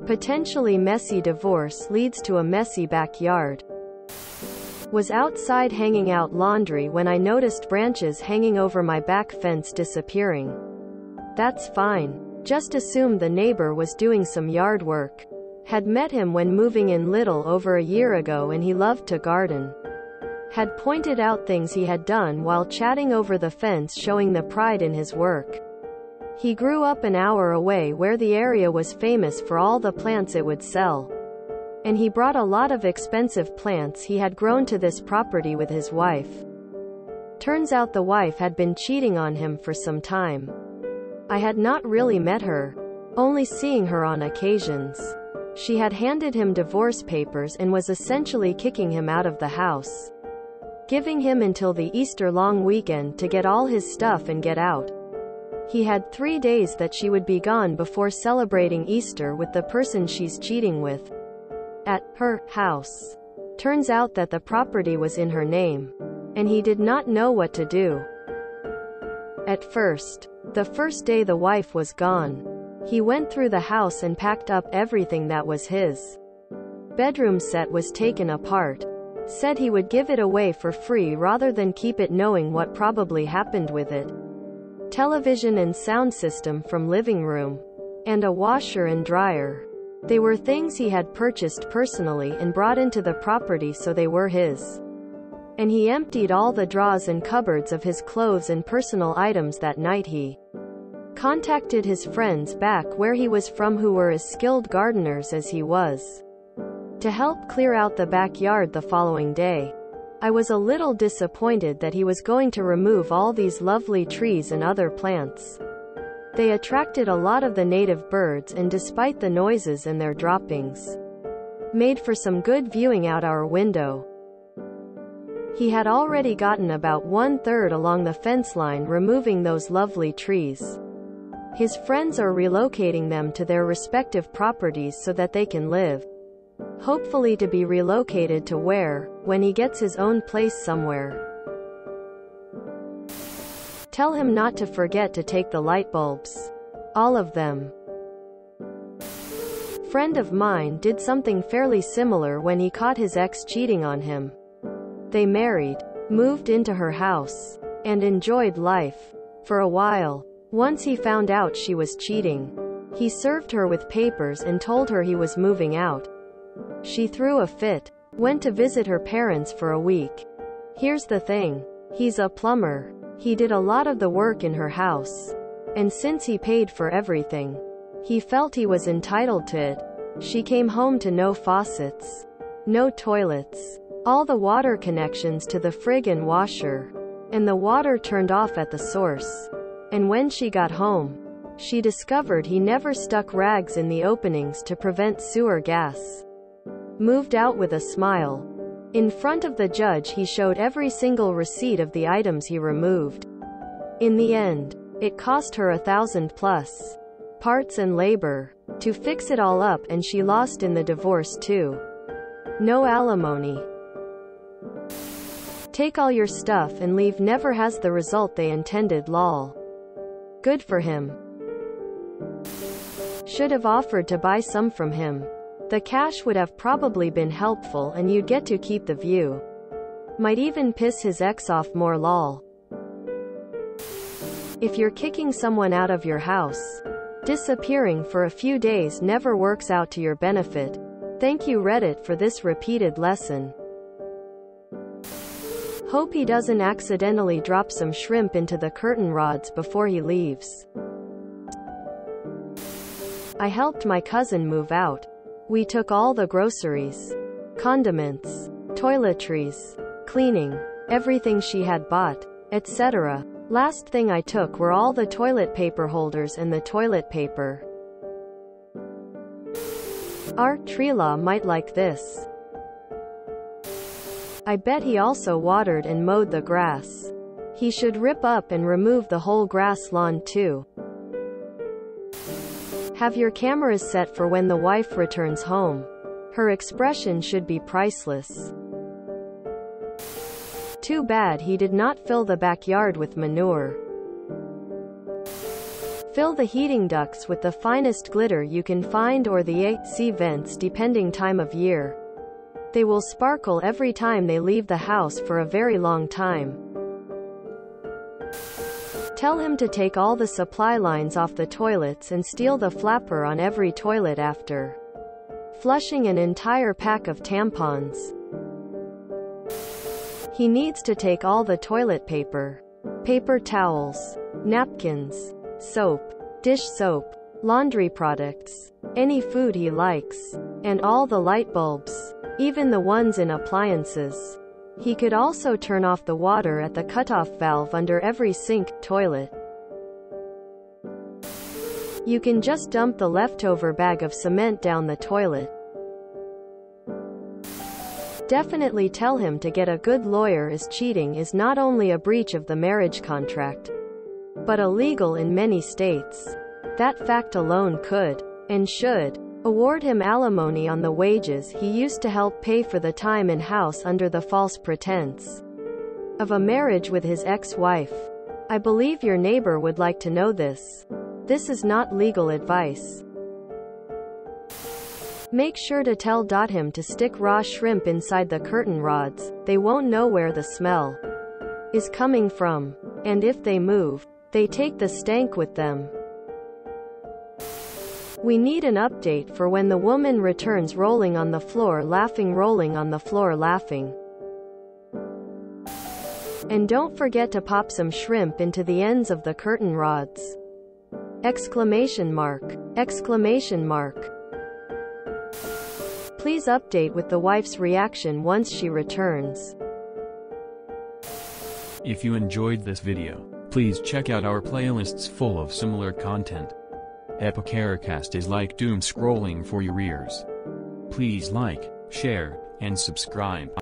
Potentially messy divorce leads to a messy backyard. Was outside hanging out laundry when I noticed branches hanging over my back fence disappearing. That's fine. Just assumed the neighbor was doing some yard work. Had met him when moving in little over a year ago and he loved to garden. Had pointed out things he had done while chatting over the fence, showing the pride in his work. He grew up an hour away where the area was famous for all the plants it would sell. And he brought a lot of expensive plants he had grown to this property with his wife. Turns out the wife had been cheating on him for some time. I had not really met her, only seeing her on occasions. She had handed him divorce papers and was essentially kicking him out of the house, giving him until the Easter long weekend to get all his stuff and get out. He had 3 days that she would be gone before celebrating Easter with the person she's cheating with at her house. Turns out that the property was in her name, and he did not know what to do. At first, the first day the wife was gone, he went through the house and packed up everything that was his. Bedroom set was taken apart. Said he would give it away for free rather than keep it, knowing what probably happened with it. Television and sound system from living room. And a washer and dryer. They were things he had purchased personally and brought into the property, so they were his. And he emptied all the drawers and cupboards of his clothes and personal items that night. He contacted his friends back where he was from, who were as skilled gardeners as he was, to help clear out the backyard the following day. I was a little disappointed that he was going to remove all these lovely trees and other plants. They attracted a lot of the native birds, and despite the noises and their droppings, made for some good viewing out our window. He had already gotten about 1/3 along the fence line, removing those lovely trees. His friends are relocating them to their respective properties so that they can live. Hopefully to be relocated to where, when he gets his own place somewhere. Tell him not to forget to take the light bulbs. All of them. Friend of mine did something fairly similar when he caught his ex cheating on him. They married, moved into her house, and enjoyed life for a while. Once he found out she was cheating, he served her with papers and told her he was moving out. She threw a fit, went to visit her parents for a week. Here's the thing. He's a plumber. He did a lot of the work in her house. And since he paid for everything, he felt he was entitled to it. She came home to no faucets, no toilets, all the water connections to the friggin' washer, and the water turned off at the source. And when she got home, she discovered he never stuck rags in the openings to prevent sewer gas. Moved out with a smile. In front of the judge he showed every single receipt of the items he removed. In the end, it cost her $1,000+ parts and labor to fix it all up, and she lost in the divorce too. No alimony. Take all your stuff and leave never has the result they intended. Lol. Good for him. Should have offered to buy some from him. The cash would have probably been helpful, and you'd get to keep the view. Might even piss his ex off more. Lol. If you're kicking someone out of your house, disappearing for a few days never works out to your benefit. Thank you Reddit for this repeated lesson. Hope he doesn't accidentally drop some shrimp into the curtain rods before he leaves. I helped my cousin move out. We took all the groceries, condiments, toiletries, cleaning, everything she had bought, etc. Last thing I took were all the toilet paper holders and the toilet paper. Our Trila might like this. I bet he also watered and mowed the grass. He should rip up and remove the whole grass lawn too. Have your cameras set for when the wife returns home. Her expression should be priceless. Too bad he did not fill the backyard with manure. Fill the heating ducts with the finest glitter you can find or the AC vents depending time of year. They will sparkle every time they leave the house for a very long time. Tell him to take all the supply lines off the toilets and steal the flapper on every toilet after flushing an entire pack of tampons. He needs to take all the toilet paper, paper towels, napkins, soap, dish soap, laundry products, any food he likes, and all the light bulbs, even the ones in appliances. He could also turn off the water at the cutoff valve under every sink, toilet. You can just dump the leftover bag of cement down the toilet. Definitely tell him to get a good lawyer, as cheating is not only a breach of the marriage contract, but illegal in many states. That fact alone could, and should, award him alimony on the wages he used to help pay for the time in house under the false pretense of a marriage with his ex-wife. I believe your neighbor would like to know this. This is not legal advice. Make sure to tell him to stick raw shrimp inside the curtain rods. They won't know where the smell is coming from. And if they move, they take the stank with them. We need an update for when the woman returns rolling on the floor laughing, rolling on the floor laughing. And don't forget to pop some shrimp into the ends of the curtain rods. Exclamation mark. Exclamation mark. Please update with the wife's reaction once she returns. If you enjoyed this video, please check out our playlists full of similar content. Epicaricast is like doom scrolling for your ears. Please like, share, and subscribe.